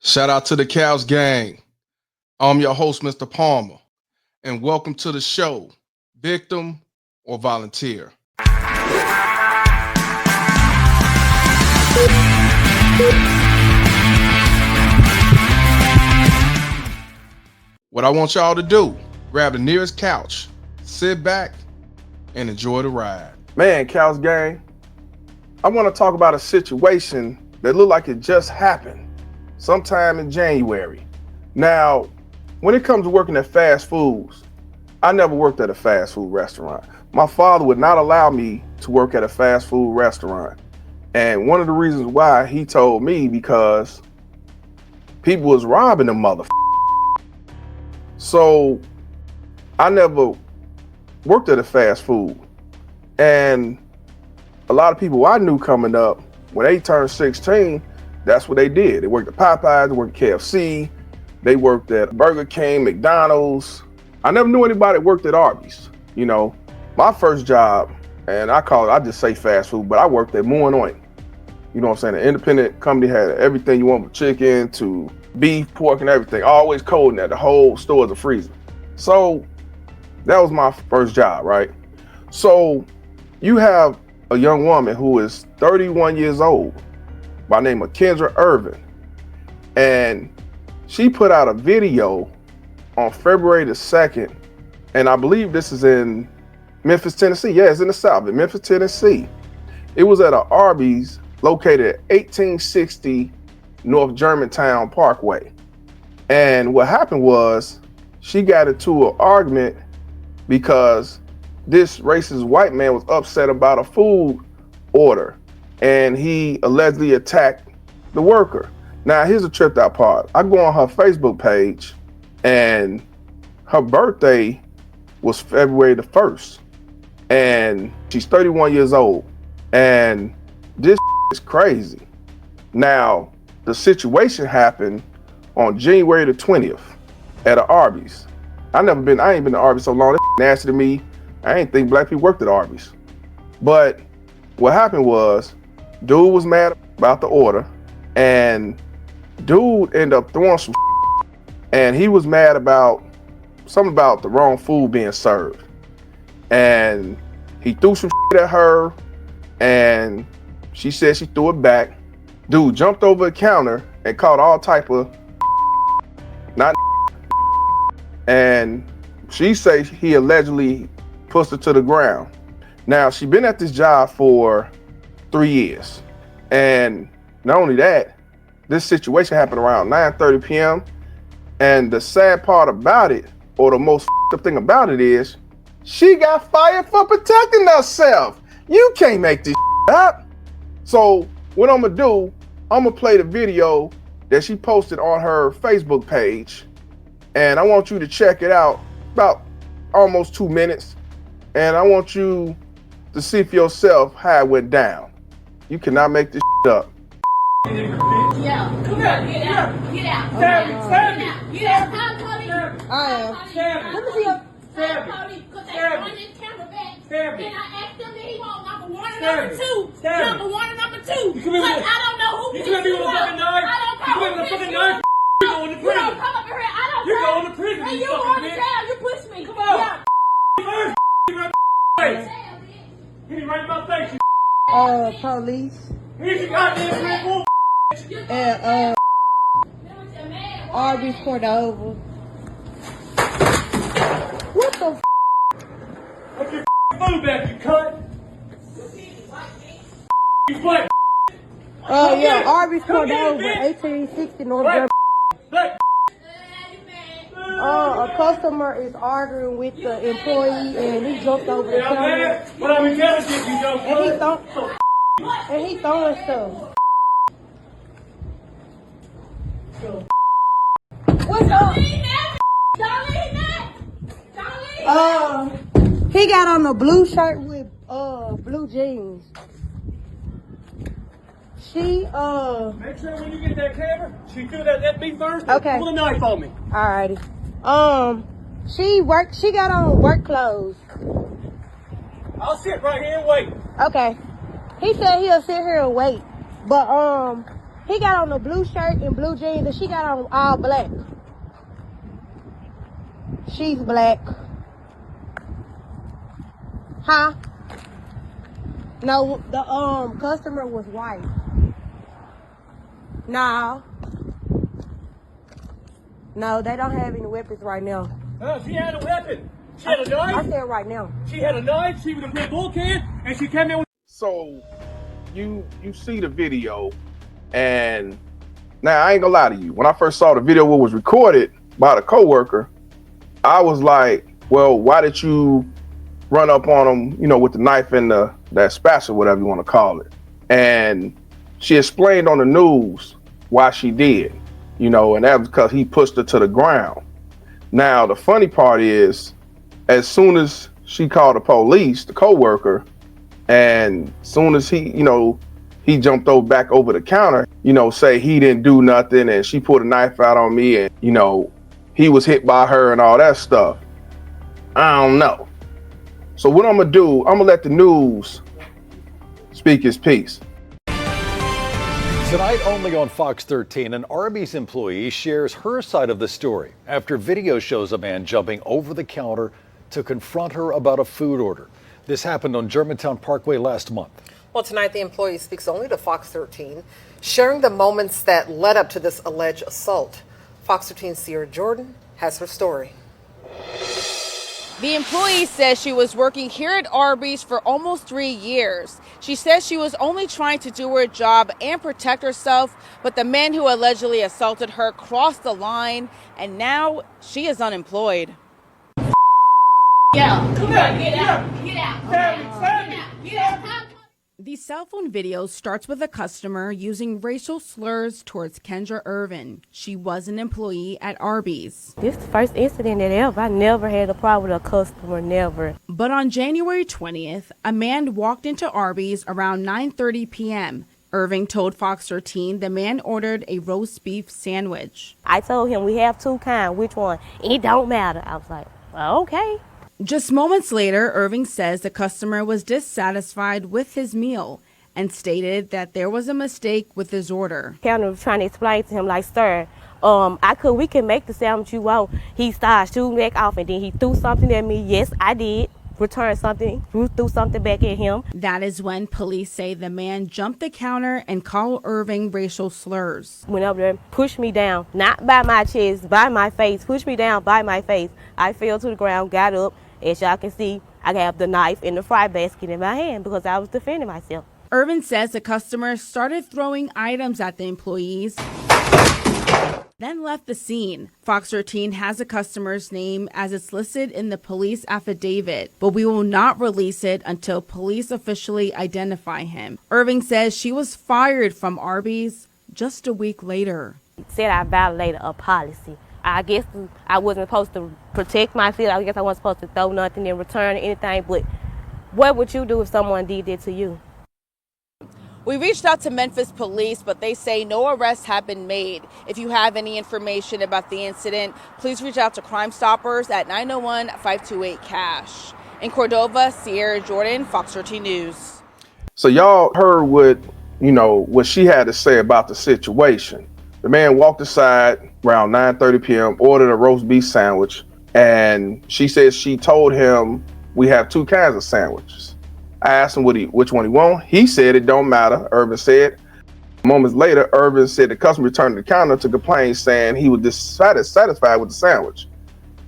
Shout out to the Cows Gang. I'm your host, Mr. Palmer, and welcome to the show, Victim or Volunteer. What I want y'all to do, grab the nearest couch, sit back, and enjoy the ride. Man, Cows Gang, I want to talk about a situation that looked like it just happened sometime in January. Now, when it comes to working at fast foods, I never worked at a fast food restaurant. My father would not allow me to work at a fast food restaurant. And one of the reasons why, he told me, because people was robbing the motherfucker. So I never worked at a fast food. And a lot of people I knew coming up, when they turned 16, that's what they did. They worked at Popeyes, they worked at KFC, they worked at Burger King, McDonald's. I never knew anybody that worked at Arby's. You know, my first job, and I just say fast food, but I worked at Moore & Oint. You know what I'm saying? An independent company had everything you want from chicken to beef, pork, and everything. Always cold in there. The whole store is a freezer. So that was my first job, right? So you have a young woman who is 31 years old by the name of Kendra Irvin. And she put out a video on February the 2nd. And I believe this is in Memphis, Tennessee. Yeah, it's in the South, in Memphis, Tennessee. It was at an Arby's located at 1860 North Germantown Parkway. And what happened was she got into an argument because this racist white man was upset about a food order, and he allegedly attacked the worker. Now, here's the tripped out part. I go on her Facebook page, and her birthday was February the 1st, and she's 31 years old, and this is crazy. Now, the situation happened on January the 20th at an Arby's. I ain't been to Arby's so long. That's nasty to me. I didn't think black people worked at Arby's. But what happened was, dude was mad about the order, and dude ended up throwing some and he was mad about something about the wrong food being served. And he threw some at her, and she said she threw it back. Dude jumped over the counter and caught all type of not and she say he allegedly pushed her to the ground. Now, she been at this job for 3 years. And not only that, this situation happened around 9:30 p.m. And the sad part about it, or the most up thing about it, is she got fired for protecting herself. You can't make this up. So what I'm gonna do, I'm gonna play the video that she posted on her Facebook page. And I want you to check it out, about almost 2 minutes. And I want you to see for yourself how it went down. You cannot make this up. Yeah, come here, get out, get out. Stab me. Get out. I am. Let me see your Because they run this camera back. And I asked them that he want number one and number two. Number one and number two. Because I don't know who you come at me with a fucking knife. I don't know. You come at me with a fucking knife. You going to You prison. don't come up here. I don't You're know. going to prison. And you fucking going to bitch. jail. You push me. Come on. Yeah. First, you right face. Hit me right in my face. Police Here's your goddamn red bull. and Arby pulled over. What the Put your food back, you cunt. You black. yeah, Arby pulled over 1860 North Germantown. Black. A customer is arguing with the employee, and he jumped over the Yeah, counter, man. But I'm intelligent, you know. and he throwing stuff. What's up? He got on a blue shirt with blue jeans. She Make sure when you get that camera, she do that at me first. Okay. Pull a knife on me. alrighty. She got on work clothes. I'll sit right here and wait. Okay. He said he'll sit here and wait. But He got on a blue shirt and blue jeans, and she got on all black. She's black. Huh? No, the customer was white. No. No, they don't have any weapons right now. She had a weapon. She had a knife. I said right now. She had a knife. She was a Red Bull can, and she came in with. So you see the video, and now I ain't gonna lie to you. When I first saw the video, what was recorded by the coworker, I was like, well, why did you run up on him, you know, with the knife and that spatula, whatever you want to call it? And she explained on the news why she did, you know, and that was because he pushed her to the ground. Now, the funny part is, as soon as she called the police, the coworker, and soon as he, you know, he jumped back over the counter, you know, say he didn't do nothing, and she pulled a knife out on me, and, you know, he was hit by her and all that stuff. I don't know. So what I'm gonna do, I'm gonna let the news speak its piece. Tonight only on Fox 13, an Arby's employee shares her side of the story after video shows a man jumping over the counter to confront her about a food order. This happened on Germantown Parkway last month. Well, tonight the employee speaks only to Fox 13, sharing the moments that led up to this alleged assault. Fox 13's Sierra Jordan has her story. The employee says she was working here at Arby's for almost 3 years. She says she was only trying to do her job and protect herself, but the man who allegedly assaulted her crossed the line, and now she is unemployed. Get out. Get out. Get out. Get out. Get out. The cell phone video starts with a customer using racial slurs towards Kendra Irvin. She was an employee at Arby's. This is the first incident that ever. I never had a problem with a customer, never. But on January 20th, a man walked into Arby's around 9:30 p.m. Irving told Fox 13 the man ordered a roast beef sandwich. I told him we have two kinds. Which one? It don't matter. I was like, well, okay. Just moments later, Irving says the customer was dissatisfied with his meal and stated that there was a mistake with his order. Counter was trying to explain to him, like, sir, we can make the sandwich you want. He started shooting back off, and then he threw something at me. Yes, I did. Returned something, threw something back at him. That is when police say the man jumped the counter and called Irving racial slurs. Went up there, pushed me down, not by my chest, by my face, pushed me down by my face. I fell to the ground, got up. As y'all can see, I have the knife and the fry basket in my hand because I was defending myself. Irvin says the customer started throwing items at the employees, then left the scene. Fox 13 has the customer's name as it's listed in the police affidavit, but we will not release it until police officially identify him. Irving says she was fired from Arby's just a week later. Said I violated a policy. I guess I wasn't supposed to protect myself. I guess I wasn't supposed to throw nothing in return or anything, but what would you do if someone did that to you? We reached out to Memphis police, but they say no arrests have been made. If you have any information about the incident, please reach out to Crime Stoppers at 901-528-CASH. In Cordova, Sierra Jordan, Fox 13 News. So y'all heard what she had to say about the situation. The man walked aside around 9:30 p.m., ordered a roast beef sandwich, and she says she told him we have two kinds of sandwiches. I asked him which one he want. He said it don't matter, Irvin said. Moments later, Irvin said the customer returned to the counter to complain, saying he was dissatisfied with the sandwich.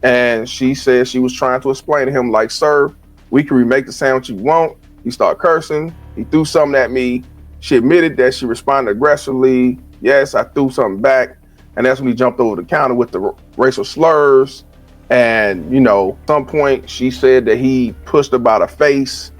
And she said she was trying to explain to him, like, sir, we can remake the sandwich you want. He started cursing. He threw something at me. She admitted that she responded aggressively. Yes, I threw something back. And that's when he jumped over the counter with the racial slurs. And, at some point she said that he pushed her by the face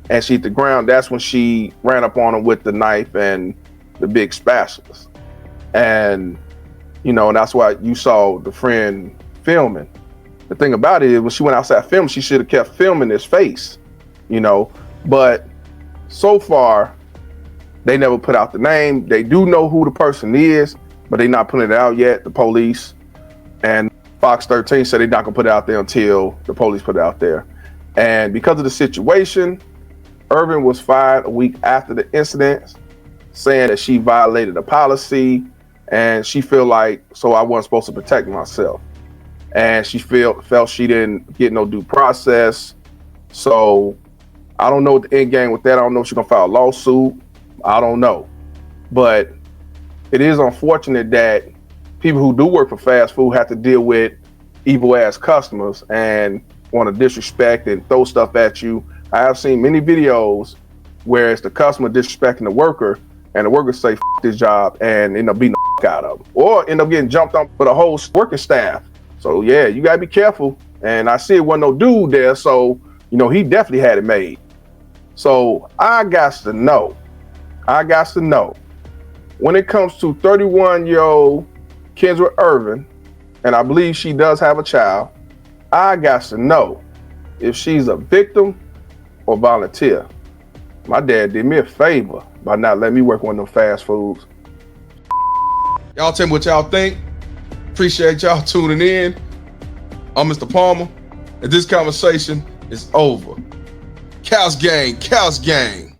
and she hit the ground. That's when she ran up on him with the knife and the big spatulas. And, that's why you saw the friend filming. The thing about it is when she went outside filming, she should have kept filming his face, but so far, they never put out the name. They do know who the person is, but they're not putting it out yet, the police. And Fox 13 said they're not gonna put it out there until the police put it out there. And because of the situation, Irvin was fired a week after the incident. saying that she violated the policy, and she feel like so I wasn't supposed to protect myself, and she felt she didn't get no due process. So I don't know what the end game with that. I don't know if she's gonna file a lawsuit. I don't know, but it is unfortunate that people who do work for fast food have to deal with evil ass customers and want to disrespect and throw stuff at you. I have seen many videos where it's the customer disrespecting the worker, and the worker say "F this job" and end up beating the f out of them, or end up getting jumped on for the whole working staff. So yeah, you gotta be careful. And I see it wasn't no dude there, so you know he definitely had it made. So I got to know when it comes to 31-year-old Kendra Irvin, and I believe she does have a child, I got to know if she's a victim or volunteer. My dad did me a favor by not letting me work on them fast foods. Y'all tell me what y'all think. Appreciate y'all tuning in. I'm Mr. Palmer, and this conversation is over. Cows gang, cows gang.